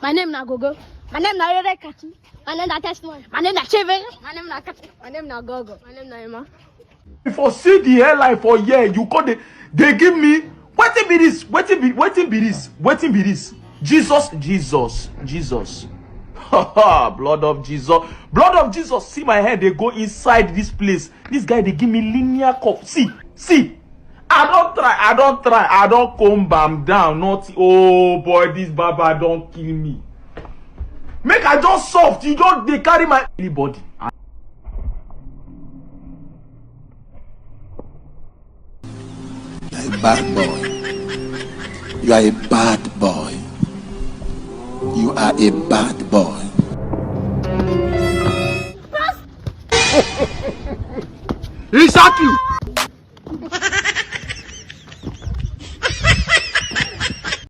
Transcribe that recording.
My name na Gogo. My name na Rere Kachi. My name na Testimony. My name na Cheve. My name na Kachi. My name na Gogo. My name na Emma. If I see the airline for here, you call they give me wetin be this? Wetin be this? Jesus. Blood of Jesus. See my head, they go inside this place. This guy, they give me linear cup. See. I don't try. I don't come bam down. Not, oh boy, this baba don't kill me. Make I just soft. You don't, they carry my body. You are a bad boy. You are a bad boy. You are a bad boy. He shot you.